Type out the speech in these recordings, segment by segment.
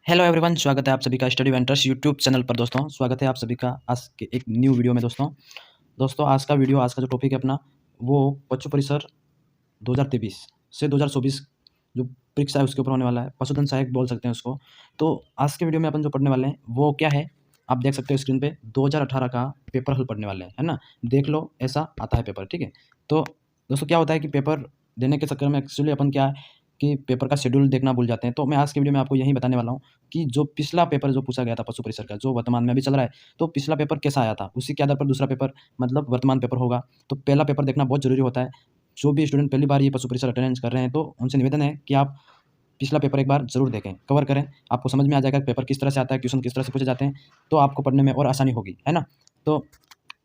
Hello everyone, स्वागत है आप सभी का स्टडी वेंटर्स यूट्यूब चैनल पर। दोस्तों स्वागत है आप सभी का आज के एक न्यू वीडियो में। दोस्तों आज का जो टॉपिक है अपना, वो पशु परिसर 2023 से 2024 जो परीक्षा है उसके ऊपर होने वाला है। पशुधन सहायक बोल सकते हैं उसको। तो आज के वीडियो में अपन जो पढ़ने वाले हैं वो क्या है, आप देख सकते हो स्क्रीन पे 2018 का पेपर हल पढ़ने वाले हैं, है ना। देख लो, ऐसा आता है पेपर, ठीक है। तो दोस्तों क्या होता है कि पेपर देने के चक्कर में एक्चुअली अपन क्या है कि पेपर का शेड्यूल देखना भूल जाते हैं। तो मैं आज के वीडियो में आपको यही बताने वाला हूँ कि जो पिछला पेपर जो पूछा गया था पशु परिसर का, जो वर्तमान में अभी चल रहा है, तो पिछला पेपर कैसा आया था, उसी के आधार पर दूसरा पेपर मतलब वर्तमान पेपर होगा। तो पहला पेपर देखना बहुत जरूरी होता है। जो भी स्टूडेंट पहली बार ये पशु परिसर अटेंडेंस कर रहे हैं, तो उनसे निवेदन है कि आप पिछला पेपर एक बार जरूर देखें, कवर करें। आपको समझ में आ जाएगा पेपर किस तरह से आता है, क्वेश्चन किस तरह से पूछे जाते हैं, तो आपको पढ़ने में और आसानी होगी, है ना। तो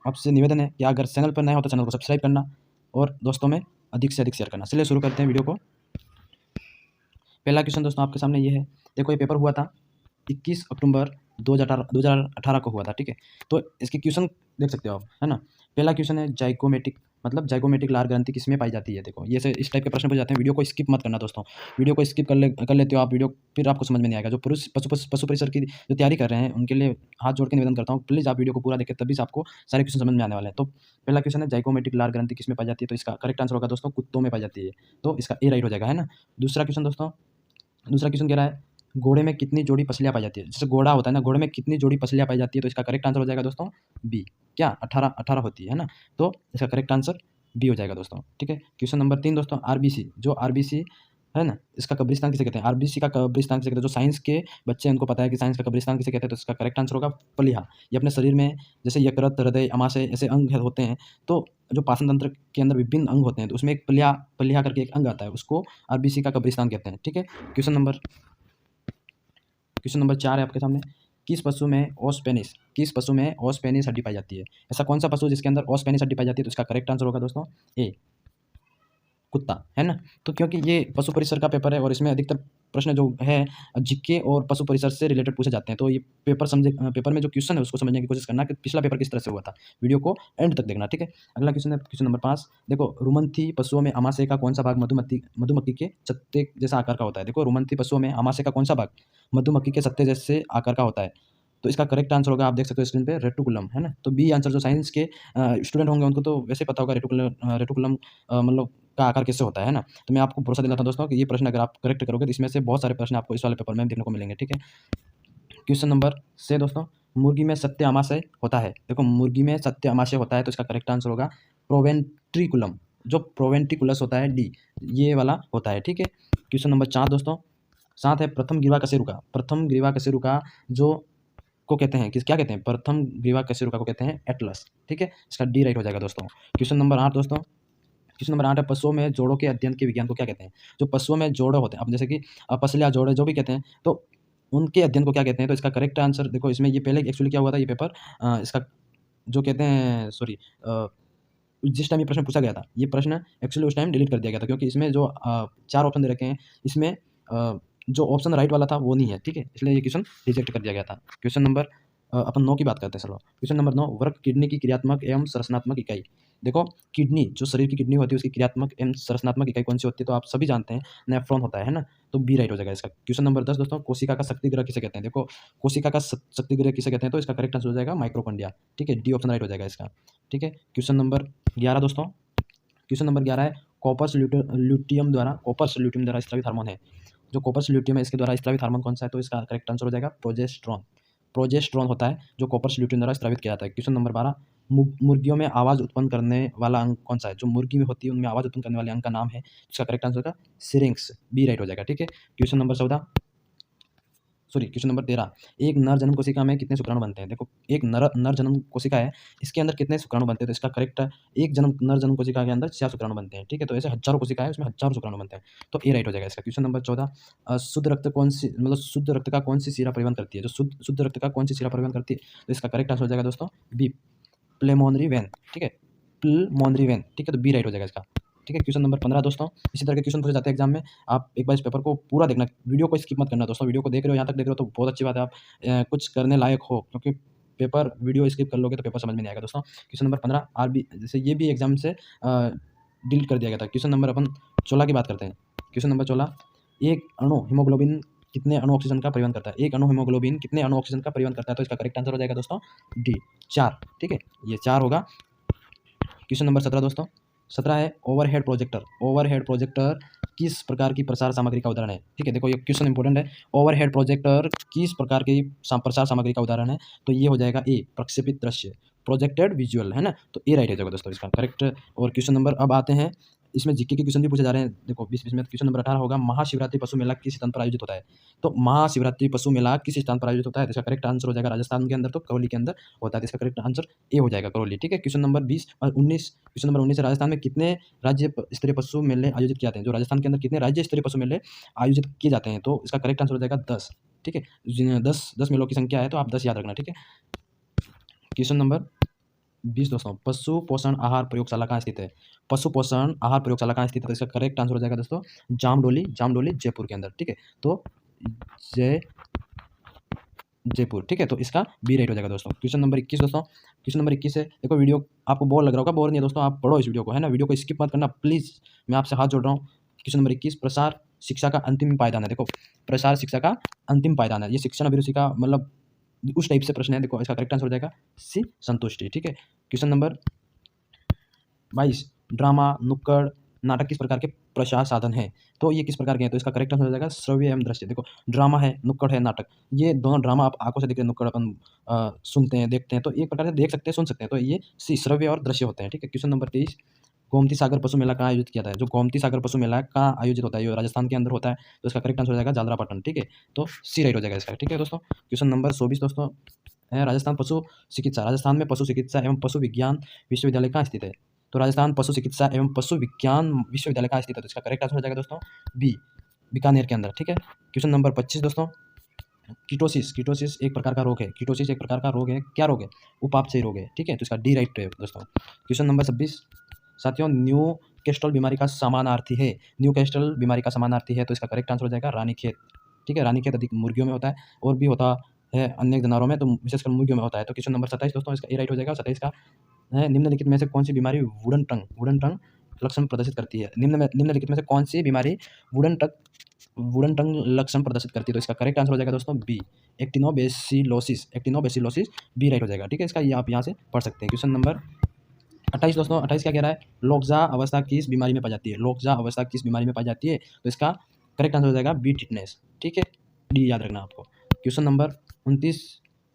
आपसे निवेदन है कि अगर चैनल पर नए हो तो चैनल को सब्सक्राइब करना और दोस्तों में अधिक से अधिक शेयर करना। चलिए शुरू करते हैं वीडियो को। पहला क्वेश्चन दोस्तों आपके सामने ये है। देखो, ये पेपर हुआ था 21 अक्टूबर 2018 को हुआ था, ठीक है। तो इसके क्वेश्चन देख सकते हो आप, है ना। पहला क्वेश्चन है जाइगोमेटिक मतलब जाइगोमेटिक लार ग्रंथि किसमें पाई जाती है। देखो ये से इस टाइप के प्रश्न पूछ जाते हैं। वीडियो को स्किप मत करना दोस्तों। वीडियो को स्किप कर लेते हो आप वीडियो, फिर आपको समझ में नहीं आएगा। जो पुरुष पशु परिसर की जो तैयारी कर रहे हैं उनके लिए हाथ जोड़ के निवेदन करता हूँ, प्लीज़ आप वीडियो को पूरा देखें, तभी से आपको सारे क्वेश्चन समझ में आने वाले हैं। तो पहला क्वेश्चन है जाइगोमेटिक लार ग्रंथि किसमें पाई जाती है, तो इसका करेक्ट आंसर होगा दोस्तों कुत्तों में पाई जाती है। तो इसका ए राइट हो जाएगा, है ना। दूसरा क्वेश्चन कह रहा है घोड़े में कितनी जोड़ी पसलियाँ पाई जाती है। जैसे घोड़ा होता है ना, घोड़े में कितनी जोड़ी पसलियाँ पाई जाती है, तो इसका करेक्ट आंसर हो जाएगा दोस्तों बी। क्या 18 होती है ना। तो इसका करेक्ट आंसर बी हो जाएगा दोस्तों, ठीक है। क्वेश्चन नंबर 3 दोस्तों, आरबीसी जो आरबीसी है ना, इसका कब्रिस्तान किसे कहते हैं। आरबीसी का कब्रिस्तान किसे कहते हैं। जो साइंस के बच्चे हैं उनको पता है कि साइंस का कब्रिस्तान किसे कहते हैं, तो इसका करेक्ट आंसर होगा प्लीहा। ये अपने शरीर में जैसे यकृत, हृदय, आमाशय ऐसे अंग होते हैं, तो जो पाचन तंत्र के अंदर विभिन्न अंग होते हैं, तो उसमें एक प्लीहा करके एक अंग आता है, उसको आरबीसी का कब्रिस्तान कहते हैं, ठीक है। क्वेश्चन नंबर 4 है आपके सामने। किस पशु में ओस्पेनिस हड्डी पाई जाती है। ऐसा कौन सा पशु जिसके अंदर ओस्पेनिस हड्डी पाई जाती है, तो इसका करेक्ट आंसर होगा दोस्तों ए, कुत्ता, है ना। तो क्योंकि ये पशु परिसर का पेपर है और इसमें अधिकतर प्रश्न जो है जीके और पशु परिसर से रिलेटेड पूछे जाते हैं, तो ये पेपर में जो क्वेश्चन है उसको समझने की कोशिश करना कि पिछला पेपर किस तरह से हुआ था। वीडियो को एंड तक देखना, ठीक है। अगला क्वेश्चन है क्वेश्चन नंबर 5। देखो, रुमंथी पशुओं में आमाशय का कौन सा भाग मधुमक्खी के छत्ते जैसा आकार का होता है। देखो, रुमंथी पशुओं में आमाशय का कौन सा भाग मधुमक्खी के छत्ते जैसे आकार का होता है, तो इसका करेक्ट आंसर होगा, आप देख सकते हो स्क्रीन पे, रेटिकुलम, है ना। तो बी आंसर। जो साइंस के स्टूडेंट होंगे उनको तो वैसे पता होगा रेटिकुलम मतलब का आकार कैसे होता है ना। तो मैं आपको भरोसा दिलाता हूँ दोस्तों कि ये प्रश्न अगर आप करेक्ट करोगे तो इसमें से बहुत सारे प्रश्न आपको इस वाले पेपर में देखने को मिलेंगे, ठीक है। क्वेश्चन नंबर 6 दोस्तों, मुर्गी में सत्य आमाशय होता है। देखो, मुर्गी में सत्य आमाशय होता है, तो इसका करेक्ट आंसर होगा प्रोवेंट्रिकुलम। जो प्रोवेंट्रिकुलस होता है डी, ये वाला होता है, ठीक है। क्वेश्चन नंबर 4 दोस्तों, 7 है प्रथम ग्रीवा कशेरुका जो को कहते हैं किस क्या कहते हैं, प्रथम ग्रीवा कशेरुका को कहते हैं एटलस, ठीक है। इसका डी राइट हो जाएगा दोस्तों। क्वेश्चन नंबर 8 है पशुओं में जोड़ों के अध्ययन के विज्ञान को क्या कहते हैं। जो पशुओं में जोड़े होते हैं, अब जैसे कि पसलियाँ, जोड़े जो भी कहते हैं, तो उनके अध्ययन को क्या कहते हैं, तो इसका करेक्ट आंसर देखो, इसमें ये पहले एक्चुअली क्या हुआ था, ये पेपर इसका जो कहते हैं सॉरी जिस टाइम ये प्रश्न पूछा गया था, ये प्रश्न एक्चुअली उस टाइम डिलीट कर दिया गया था, क्योंकि इसमें जो 4 ऑप्शन दे रखे हैं, इसमें जो ऑप्शन राइट वाला था वो नहीं है, ठीक है। इसलिए ये क्वेश्चन रिजेक्ट कर दिया गया था। क्वेश्चन नंबर अपन 9 की बात करते हैं। चलो, क्वेश्चन नंबर 9, वर्ग किडनी की क्रियात्मक एवं संरचनात्मक इकाई। देखो, किडनी जो शरीर की किडनी होती है उसकी क्रियात्मक एवं संरचनात्मक इकाई कौन सी होती है, तो आप सभी जानते हैं नेफ्रॉन होता है ना। तो बी राइट हो जाएगा इसका। क्वेश्चन नंबर 10 दोस्तों, कोशिका का शक्ति ग्रह किसे कहते हैं। देखो, कोशिका का शक्ति ग्रह किसे कहते हैं, तो इसका करेक्ट आंसर हो जाएगा माइक्रोकॉन्ड्रिया, ठीक है। डी ऑप्शन राइट हो जाएगा इसका, ठीक है। क्वेश्चन नंबर 11 दोस्तों, क्वेश्चन नंबर 11 है कॉपर्स ल्यूटियम द्वारा स्रावित हार्मोन है। जो कॉपर्स ल्यूटियम है इसके द्वारा स्रावित हार्मोन कौन सा है, तो इसका करेक्ट आंसर हो जाएगा प्रोजेस्टेरॉन होता है, जो कॉपर्स ल्यूटियम द्वारा स्रावित किया जाता है। क्वेश्चन नंबर 12, मुर्गियों में आवाज़ उत्पन्न करने वाला अंग कौन सा है। जो मुर्गी में होती है उनमें आवाज़ उत्पन्न करने वाले अंग का नाम है, इसका करेक्ट आंसर होगा सिरिंक्स, बी राइट हो जाएगा, ठीक है। क्वेश्चन नंबर 13, एक नर जन्म कोशिका में कितने शुक्राणु बनते हैं। देखो, एक नर जन्म कोशिका है, इसके अंदर कितने शुक्राणु बनते हैं, तो इसका करेक्ट है नर जन्म कोशिका के अंदर 4 शुक्राणु बनते हैं, ठीक है। तो ऐसे हजारों कोशिका है, उसमें हजारों शुक्राणु बनते हैं, तो ए राइट हो जाएगा इसका। क्वेश्चन नंबर 14, शुद्ध रक्त का कौन सी शिरा परिवहन करती है। जो शुद्ध रक्त का कौन सी शिरा परिवहन करती है, तो इसका करेक्ट आंसर हो जाएगा दोस्तों बी, प्लेमोनरी वेन, ठीक है, प्लेमोनरी वेन, ठीक है। तो बी राइट हो जाएगा इसका, ठीक है। क्वेश्चन नंबर 15 दोस्तों, इसी तरह के क्वेश्चन पूछे जाते हैं एग्जाम में। आप एक बार इस पेपर को पूरा देखना, वीडियो को स्किप मत करना दोस्तों। वीडियो को देख रहे हो, यहाँ तक देख रहे हो तो बहुत अच्छी बात है, आप कुछ करने लायक हो, क्योंकि पेपर वीडियो स्किप कर लोगे तो पेपर समझ में नहीं आएगा दोस्तों। क्वेश्चन नंबर 15 आरबी, जैसे ये भी एग्जाम से डिलीट कर दिया गया था। क्वेश्चन नंबर अपन 16 की बात करते हैं। क्वेश्चन नंबर 16, एक अणु हीमोग्लोबिन कितने अणु ऑक्सीजन का परिवहन करता है? एक अणु हीमोग्लोबिन कितने अणु ऑक्सीजन का परिवहन करता है? तो इसका करेक्ट आंसर हो जाएगा दोस्तों डी 4। ठीक है, ये 4 होगा। क्वेश्चन नंबर 17 दोस्तों, 17 है ओवरहेड प्रोजेक्टर। ओवरहेड प्रोजेक्टर किस प्रकार की प्रसार सामग्री का उदाहरण है? ठीक है, देखो ये क्वेश्चन इंपॉर्टेंट है। ओवरहेड प्रोजेक्टर किस प्रकार की प्रसार सामग्री का उदाहरण है? तो ये हो जाएगा ए प्रक्षेपित दृश्य, प्रोजेक्टेड विजुअल, है ना। तो ए राइट हो जाएगा दोस्तों इसका करेक्ट। और क्वेश्चन नंबर अब आते हैं, इसमें जीके के क्वेश्चन भी पूछे जा रहे हैं। देखो 20 में क्वेश्चन नंबर 18 होगा, महाशिवरात्रि पशु मेला किस स्थान पर आयोजित होता है? तो महाशिवरात्रि पशु मेला किस स्थान पर आयोजित होता है? तो इसका करेक्ट आंसर हो जाएगा राजस्थान के अंदर, तो करौली के अंदर होता है। तो इसका करेक्ट आंसर ए हो जाएगा करौली। ठीक है, क्वेश्चन नंबर 20 और 19, क्वेश्चन नंबर 19 है, राजस्थान में कितने राज्य स्तरीय पशु मेले आयोजित किए जाते हैं? जो राजस्थान के अंदर कितने राज्य स्तरीय पशु मेले आयोजित किए जाते हैं? तो इसका करेक्ट आंसर हो जाएगा 10। ठीक है, 10 मेलों की संख्या है, तो आप 10 याद रखना। ठीक है, क्वेश्चन नंबर 20 दोस्तों, पशु पोषण आहार प्रयोगशाला कहाँ स्थित है? पशु पोषण आहार प्रयोगशाला कहाँ स्थित है? तो इसका करेक्ट आंसर हो जाएगा दोस्तों जामडोली, जामडोली जयपुर के अंदर। ठीक है, तो जयपुर। ठीक है, तो इसका बी राइट हो जाएगा दोस्तों। क्वेश्चन नंबर 21 दोस्तों, क्वेश्चन नंबर 21 है, देखो वीडियो आपको बोर लग रहा होगा, बोर नहीं है दोस्तों, आप पढ़ो इस वीडियो को, है ना। वीडियो को स्किप मत करना प्लीज़, मैं आपसे हाथ जोड़ रहा हूँ। क्वेश्चन नंबर 21, प्रसार शिक्षा का अंतिम पायदान है। देखो प्रसार शिक्षा का अंतिम पायदान है, ये शिक्षण अभिरुचि का मतलब उस टाइप से प्रश्न है। देखो इसका करेक्ट आंसर हो जाएगा सी संतुष्टि। ठीक है, क्वेश्चन नंबर 22, ड्रामा नुक्कड़ नाटक किस प्रकार के प्रसार साधन है? तो ये किस प्रकार के हैं? तो इसका करेक्ट आंसर हो जाएगा श्रव्य एवं दृश्य। देखो ड्रामा है, नुक्कड़ है, नाटक, ये दोनों ड्रामा आप आंखों से देखते हैं, नुक्कड़ अपन सुनते हैं, देखते हैं, तो एक प्रकार से देख सकते हैं, सुन सकते हैं, तो ये सी श्रव्य और दृश्य होते हैं। ठीक है, क्वेश्चन नंबर 23, गोमती सागर पशु मेला कहाँ आयोजित किया जाता है? जो गोमती सागर पशु मेला है कहाँ आयोजित होता है? ये राजस्थान के अंदर होता है, तो इसका करेक्ट आंसर हो जाएगा जालरापाटन। ठीक है, तो सी राइट हो जाएगा इसका। ठीक है दोस्तों, क्वेश्चन नंबर 24 दोस्तों है, राजस्थान पशु चिकित्सा, राजस्थान में पशु चिकित्सा एवं पशु विज्ञान विश्वविद्यालय कहाँ स्थित है? तो राजस्थान पशु चिकित्सा एवं पशु विज्ञान विश्वविद्यालय कहाँ स्थित है? तो इसका करेक्ट आंसर हो जाएगा दोस्तों बी बीकानेर के अंदर। ठीक है, क्वेश्चन नंबर 25 दोस्तों, कीटोसिस, कीटोसिस एक प्रकार का रोग है, कीटोसिस एक प्रकार का रोग है, क्या रोग है? उपापचयी रोग है। ठीक है, तो इसका डी राइट है दोस्तों। क्वेश्चन नंबर 26 साथियों, न्यू कैस्ट्रल बीमारी का समानार्थी है, न्यू कैस्ट्रल बीमारी का समानार्थी है, तो इसका करेक्ट आंसर हो जाएगा रानीखेत। ठीक है, रानीखेत अधिक मुर्गियों में होता है और भी होता है अन्य जानवरों में, तो विशेषकर मुर्गियों में होता है। तो क्वेश्चन नंबर 27 दोस्तों, इसका ए राइट हो जाएगा। 27 का है, निम्नलिखित में से कौन सी बीमारी वुडन टंग लक्षण प्रदर्शित करती है? निम्नलिखित में से कौन सी बीमारी वुडन टंग लक्षण प्रदर्शित करती है? तो इसका करेक्ट आंसर हो जाएगा दोस्तों बी एक्टिनोबेसिलोसिस, एक्टिनोबेसिलोसिस बी राइट हो जाएगा। ठीक है, इसका ये आप यहाँ से पढ़ सकते हैं। क्वेश्चन नंबर 28 दोस्तों, 28 क्या कह रहा है? लोकजा अवस्था किस बीमारी में पाई जाती है? लोकजा अवस्था किस बीमारी में पाई जाती है? तो इसका करेक्ट आंसर हो जाएगा बी टिटनेस। ठीक है, डी याद रखना आपको। क्वेश्चन नंबर 29,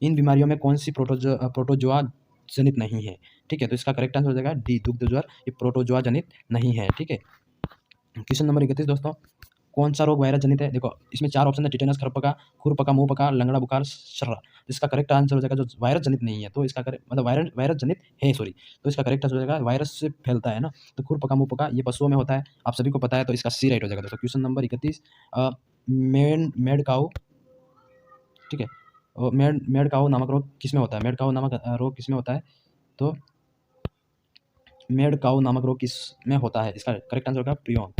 इन बीमारियों में कौन सी प्रोटोजोआ जनित नहीं है? ठीक है, तो इसका करेक्ट आंसर हो जाएगा डी दुग्ध ज्वर, ये प्रोटोजोआ जनित नहीं है। ठीक है, क्वेश्चन नंबर 31 दोस्तों, कौन सा रोग वायरस जनित है? देखो इसमें 4 ऑप्शन है, टिटेनस, खरपका, खुरपका, मुंहपका, लंगड़ा बुखार, छर्रा। इसका करेक्ट आंसर हो जाएगा जो वायरस जनित नहीं है, तो इसका मतलब वायरस जनित है, सॉरी, तो इसका करेक्ट आंसर हो जाएगा वायरस से फैलता है ना, तो खुरपका मुंहपका ये पशुओं में होता है, आप सभी को पता है, तो इसका सी राइट हो जाएगा दोस्तों। क्वेश्चन नंबर 31, मेड काउ, ठीक है, और मेड काउ नामक रोग किसमें होता है? मेड काउ नामक रोग किसमें होता है? तो मेड काउ नामक रोग किस में होता है? इसका करेक्ट आंसर होगा प्रियोन।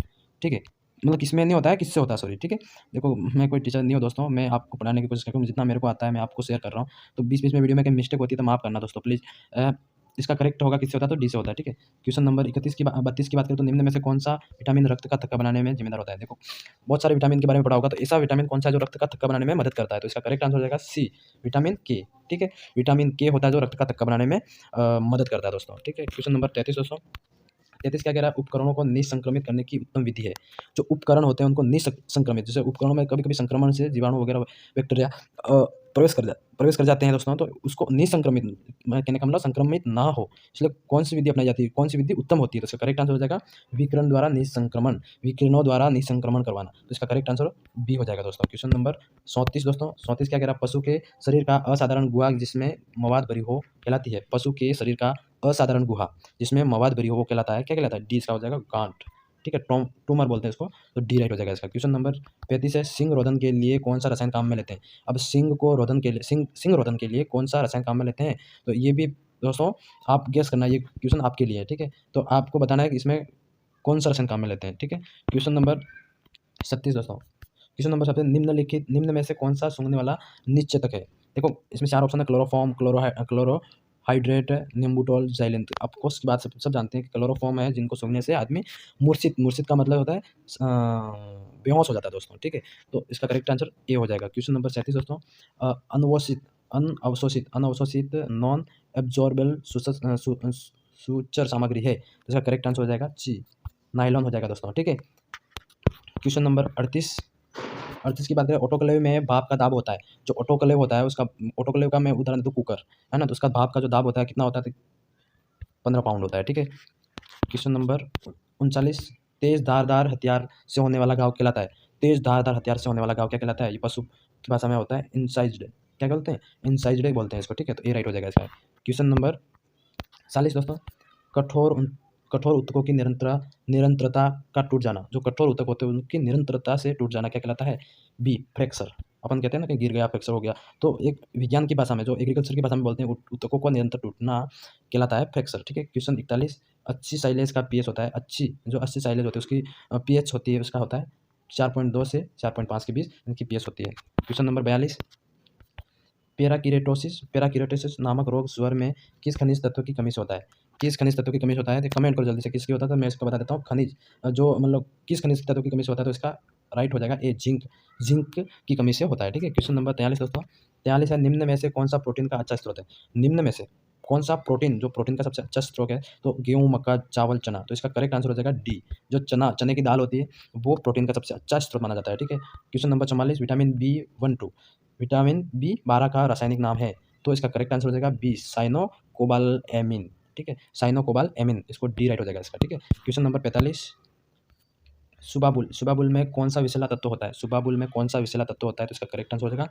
ठीक है, मतलब किसमें नहीं होता है, किससे होता है, सॉरी। ठीक है, देखो मैं कोई टीचर नहीं हूँ दोस्तों, मैं आपको पढ़ाने की कोशिश करता हूँ, जितना मेरे को आता है मैं आपको शेयर कर रहा हूँ, तो बीच में वीडियो में कहीं मिस्टेक होती है तो माफ़ करना दोस्तों प्लीज़। इसका करेक्ट होगा किससे होता है? तो डी से होता है। ठीक है, क्वेश्चन नंबर 32 की बात करें तो निम्न में से कौन सा विटामिन रक्त का थक्का बनाने में जिम्मेदार होता है? देखो बहुत सारे विटामिन के बारे में पढ़ा होगा, तो ऐसा विटामिन कौन सा है जो रक्त का थक्का बनाने में मदद करता है? तो इसका करेक्ट आंसर हो जाएगा सी विटामिन के। ठीक है, विटामिन के होता है जो रक्त का थक्का बनाने में मदद करता है दोस्तों। ठीक है, क्वेश्चन नंबर 33 दोस्तों, 33 क्या कह रहा है? उपकरणों को निसंक्रमित करने की उत्तम विधि है। जो उपकरण होते हैं उनको निसंक्रमित, जैसे उपकरणों में कभी कभी संक्रमण से जीवाणु वगैरह बैक्टीरिया प्रवेश कर जाते हैं दोस्तों, तो उसको निसंक्रमित, मैं कहने का मतलब संक्रमित ना हो, इसलिए कौन सी विधि अपनाई जाती है, कौन सी विधि उत्तम होती है? तो इसका करेक्ट आंसर हो जाएगा विकिरण द्वारा निसंक्रमण, विकिरणों द्वारा निसंक्रमण करवाना, तो इसका करेक्ट आंसर बी हो जाएगा दोस्तों। क्वेश्चन नंबर 34 दोस्तों, 34 क्या कह रहा है? पशु के शरीर का असाधारण गुहा जिसमें मवाद भरी हो कहलाती है। पशु के शरीर का असाधारण गुहा जिसमें मवाद भरी हो वो कहलाता है, क्या कहलाता है? डी इसका हो जाएगा गांठ। ठीक है, ट्यूमर बोलते हैं इसको, तो डी राइट हो जाएगा इसका। क्वेश्चन नंबर 35 है, सिंग रोधन के लिए कौन सा रसायन काम में लेते हैं? अब सिंग को रोधन के लिए सिंग रोधन के लिए कौन सा रसायन काम में लेते हैं? तो ये भी दोस्तों आप गेस करना, ये क्वेश्चन आपके लिए है। ठीक है, तो आपको बताना है कि इसमें कौन सा रसायन काम में लेते हैं। ठीक है, क्वेश्चन नंबर 36 दोस्तों, क्वेश्चन नंबर 37, निम्न में से कौन सा सूंघने वाला निश्चेतक है? देखो इसमें 4 ऑप्शन है, क्लोरोफॉर्म, हाइड्रेट, निम्बुटोल, जाइलिन। तो आपको उसकी बात सब जानते हैं कि क्लोरोफॉर्म है जिनको सूंघने से आदमी मूर्छित मूर्छित का मतलब होता है बेहोश हो जाता है दोस्तों, ठीक है। तो इसका करेक्ट आंसर ए हो जाएगा। क्वेश्चन नंबर 37 दोस्तों, अनअवशोषित नॉन एब्जॉर्बेबल सूचर सामग्री है, तो इसका करेक्ट आंसर हो जाएगा सी, नायलॉन हो जाएगा दोस्तों, ठीक है। क्वेश्चन नंबर 38 की बात करें, ऑटोक्लेव में भाप का दाब होता है। जो ऑटोक्लेव होता है उसका, ऑटोक्लेव का मैं उदाहरण दूं कुकर, है ना, तो उसका भाप का जो दाब होता है कितना होता है, 15 पाउंड होता है, ठीक है। क्वेश्चन नंबर 39, तेज धारदार हथियार से होने वाला घाव कहलाता है। तेज धारदार हथियार से होने वाला घाव क्या कहलाता है? ये पशु की भाषा में होता है इंसाइज्ड, क्या बोलते हैं? इंसाइज्ड बोलते हैं इसको, ठीक है। तो ए राइट हो जाएगा इसका। क्वेश्चन नंबर 40 दोस्तों, कठोर कठोर ऊतकों की निरंतरता का टूट जाना। जो कठोर ऊतक होते हैं उनकी निरंतरता से टूट जाना क्या कहलाता है? B, fracture. अपन कहते हैं ना कि गिर गया, फ्रैक्चर हो गया। तो एक विज्ञान की भाषा में, जो एग्रीकल्चर की भाषा में बोलते हैं, ऊतकों का निरंतर टूटना कहलाता है फ्रैक्चर, ठीक है। क्वेश्चन 41, अच्छी साइलेज का पीएच होता है, जो अच्छी साइलेज होती है उसकी पीएच होती है, उसका होता है 4.2 से 4.5 के बीच इनकी पीएच होती है। क्वेश्चन नंबर 42, पेराकिरेटोसिस नामक रोग सुअर में किस खनिज तत्व की कमी से होता है? किस खनिज तत्व की कमी से होता है? तो कमेंट करो जल्दी से, किसकी होता है? तो मैं इसको बता देता हूँ। खनिज जो मतलब किस खनिज तत्व की कमी से होता है, तो इसका राइट हो जाएगा ए, जिंक की कमी से होता है, ठीक है। क्वेश्चन नंबर 43 दोस्तों, 43 है, निम्न में से कौन सा प्रोटीन का अच्छा स्रोत है? निम्न में से कौन सा प्रोटीन, जो प्रोटीन का सबसे अच्छा स्रोत है? तो गेहूँ, मक्का, चावल, चना। तो इसका करेक्ट आंसर हो जाएगा डी, जो चने की दाल होती है वो प्रोटीन का सबसे अच्छा स्रोत माना जाता है, ठीक है। क्वेश्चन नंबर 44, विटामिन बी 12 का रासायनिक नाम है, तो इसका करेक्ट आंसर हो जाएगा बी, साइनोकोबालामिन, ठीक है, साइनोकोबालामिन। इसको डी राइट हो जाएगा इसका, ठीक है। क्वेश्चन नंबर 45, सुबाबुल में कौन सा विषैला तत्व होता है? सुबाबुल में कौन सा विषैला तत्व होता है? तो इसका करेक्ट आंसर हो जाएगा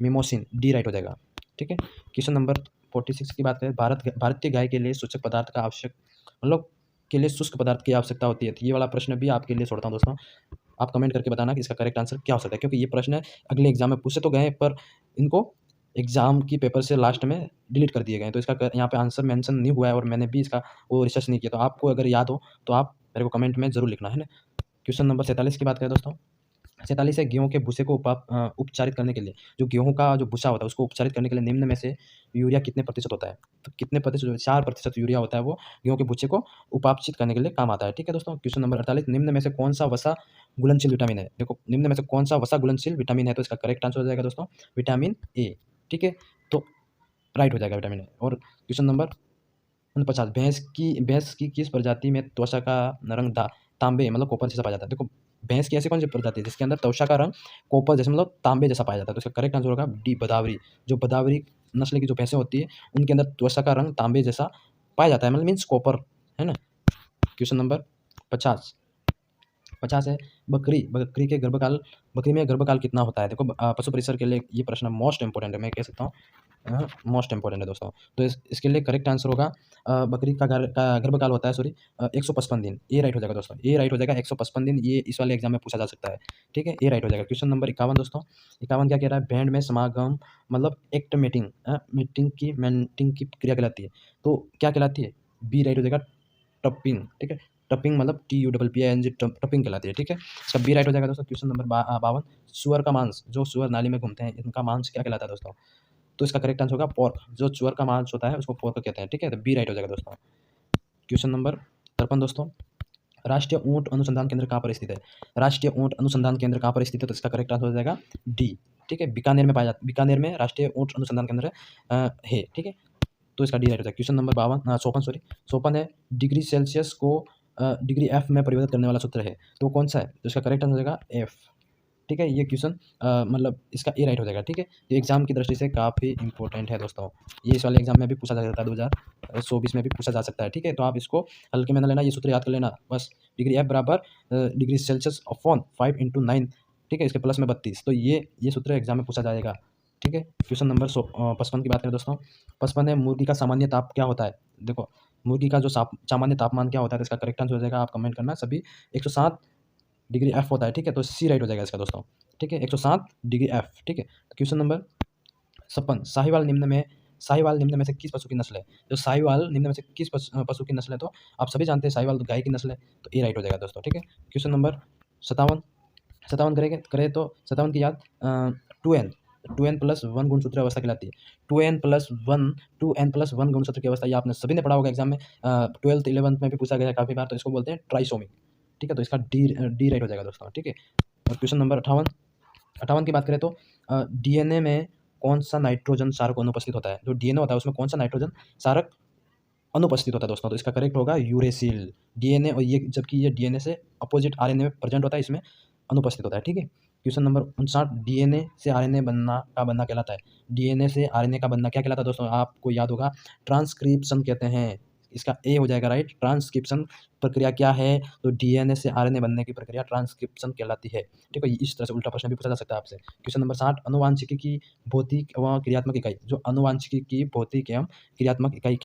मिमोसिन, डी राइट हो जाएगा, ठीक है। क्वेश्चन नंबर 46 की बात करें, भारतीय गाय के लिए सूचक पदार्थ का आवश्यक, मतलब के लिए शुष्क पदार्थ की आवश्यकता होती है। तो ये वाला प्रश्न भी आपके लिए छोड़ता हूँ दोस्तों, आप कमेंट करके बताना कि इसका करेक्ट आंसर क्या हो सकता है, क्योंकि ये प्रश्न अगले एग्जाम में पूछे तो गए पर इनको एग्जाम की पेपर से लास्ट में डिलीट कर दिए गए। तो इसका यहाँ पे आंसर मेंशन नहीं हुआ है और मैंने भी इसका वो रिसर्च नहीं किया। तो आपको अगर याद हो तो आप मेरे को कमेंट में जरूर लिखना, है ना। क्वेश्चन नंबर 47 की बात करें दोस्तों, 47 है, गेहूं के भूसे को उपचारित करने के लिए, जो गेहूं का जो भूसा होता है उसको उपचारित करने के लिए निम्न में से यूरिया कितने प्रतिशत होता है? तो कितने प्रतिशत? 4% यूरिया होता है, वो गेहूं के भूसे को उपापचित करने के लिए काम आता है, ठीक है दोस्तों। क्वेश्चन नंबर 48, निम्न में से कौन सा वसा घुलनशील विटामिन है? देखो, निम्न में से कौन सा वसा घुलनशील विटामिन है? तो इसका करेक्ट आंसर हो जाएगा दोस्तों विटामिन ए, ठीक है। तो राइट हो जाएगा विटामिन ए। और क्वेश्चन नंबर 49, भैंस की किस प्रजाति में त्वचा का रंग तांबे मतलब कॉपर जैसा पाया जाता है? देखो, भैंस की ऐसी कौन सी प्रजाति है जिसके अंदर त्वचा का रंग कॉपर जैसे मतलब तांबे जैसा पाया जाता है? तो इसका करेक्ट आंसर होगा डी, बदावरी। जो बदावरी नस्ल की जो भैंसें होती है उनके अंदर त्वचा का रंग तांबे जैसा पाया जाता है, मतलब मीन्स कॉपर, है ना। क्वेश्चन नंबर 50 है, बकरी में गर्भकाल कितना होता है? देखो, पशु परिसर के लिए ये प्रश्न मोस्ट इंपॉर्टेंट है, मैं कह सकता हूँ मोस्ट इंपॉर्टेंट है दोस्तों। तो इसके लिए करेक्ट आंसर होगा बकरी का गर्भकाल होता है, सॉरी, 155 दिन। ए राइट हो जाएगा दोस्तों, ए राइट हो जाएगा 155 दिन। ये इस वाले एग्जाम में पूछा जा सकता है, ठीक है, ए राइट हो जाएगा। क्वेश्चन नंबर 51 दोस्तों, 51 क्या कह रहा है? बैंड में समागम मतलब एक्ट मीटिंग की क्रिया कहलाती है, तो क्या कहलाती है? बी राइट हो जाएगा, टपिंग, ठीक है। टपिंग मतलब TUPPING, टपिंग कहलाती है, ठीक है। इसका बी राइट हो जाएगा दोस्तों। क्वेश्चन नंबर 52, सुअर का मांस, जो सुअर नाली में घूमते हैं इनका मांस क्या कहलाता है दोस्तों? तो इसका करेक्ट आंसर होगा पोर्क। जो सुअर का मांस होता है उसको पोर्क कहते हैं, ठीक है। तो बी राइट हो जाएगा दोस्तों। क्वेश्चन नंबर 53 दोस्तों, राष्ट्रीय ऊंट अनुसंधान केंद्र कहाँ पर स्थित है? राष्ट्रीय ऊंट अनुसंधान केंद्र कहाँ पर स्थित है? तो इसका करेक्ट आंसर हो जाएगा डी, ठीक है, बीकानेर में पाया जाता है। बीकानेर में राष्ट्रीय ऊंट अनुसंधान केंद्र है, ठीक है। तो इसका डी राइट हो जाएगा। क्वेश्चन नंबर 54 है, डिग्री सेल्सियस को डिग्री एफ में परिवर्तित करने वाला सूत्र है, तो कौन सा है? तो इसका करेक्ट आंसर हो जाएगा एफ, ठीक है। ये क्वेश्चन मतलब इसका ए राइट हो जाएगा, ठीक है। ये एग्जाम की दृष्टि से काफ़ी इंपॉर्टेंट है दोस्तों। ये इस वाले एग्जाम में भी पूछा जा सकता है, 2024 में भी पूछा जा सकता है, ठीक है। तो आप इसको हल्के में न लेना, ये सूत्र याद कर लेना बस। डिग्री एफ बराबर डिग्री सेल्सियस अपॉन 5 × 9, ठीक है, इसके प्लस में 32। तो ये सूत्र एग्जाम में पूछा जाएगा, ठीक है। क्वेश्चन नंबर 55 की बात करें दोस्तों, 55 है, मुर्गी का सामान्य ताप क्या होता है? देखो, मुर्गी का जो सामान्य तापमान क्या होता है? तो इसका करेक्ट आंसर हो जाएगा, आप कमेंट करना सभी, 107 डिग्री एफ होता है, ठीक है। तो सी राइट हो जाएगा इसका दोस्तों, ठीक है, 107 डिग्री एफ, ठीक है। तो क्वेश्चन नंबर 56, साहिवाल निम्न में से किस पशु की नस्ल है? जो साहिवाल निम्न में से किस पशु की नस्ल है? तो आप सभी जानते हैं साहिवाल तो गाय की नस्ल है, तो ए राइट हो जाएगा दोस्तों, ठीक है। क्वेश्चन नंबर 57 करें तो 57 की याद 2N 2n+1 गुणसूत्रीय अवस्था कहलाती है। 2n+1 गुणसूत्र की अवस्था, ये आपने सभी ने पढ़ा होगा एग्जाम में, 12th 11th में भी पूछा गया है काफ़ी बार, तो इसको बोलते हैं ट्राइसोमी। ठीक है, तो इसका डी राइट हो जाएगा दोस्तों। ठीक है, और क्वेश्चन नंबर 58 की बात करें तो डीएनए में कौन सा नाइट्रोजन क्षारक अनुपस्थित होता है? जो डीएनए होता है उसमें कौन सा नाइट्रोजन क्षारक अनुपस्थित होता है दोस्तों? तो इसका करेक्ट होगा यूरेसिल। डीएनए, और ये जबकि ये डीएनए से अपोजिट आरएनए में प्रेजेंट होता है, इसमें अनुपस्थित होता है। ठीक है, क्वेश्चन नंबर 59, डीएनए से आरएनए बनना कहलाता है। डीएनए से आरएनए का बनना क्या कहलाता है दोस्तों? आपको याद होगा, ट्रांसक्रिप्शन कहते हैं। इसका ए हो जाएगा राइट। ट्रांसक्रिप्शन प्रक्रिया क्या है? तो डीएनए से आरएनए बनने की प्रक्रिया ट्रांसक्रिप्शन कहलाती है। ठीक है, इस तरह से उल्टा प्रश्न भी पूछा जा सकता है आपसे। क्वेश्चन नंबर 60, आनुवांशिकी की भौतिक व क्रियात्मक इकाई। जो आनुवांशिकी की भौतिक एवं क्रियात्मक इकाई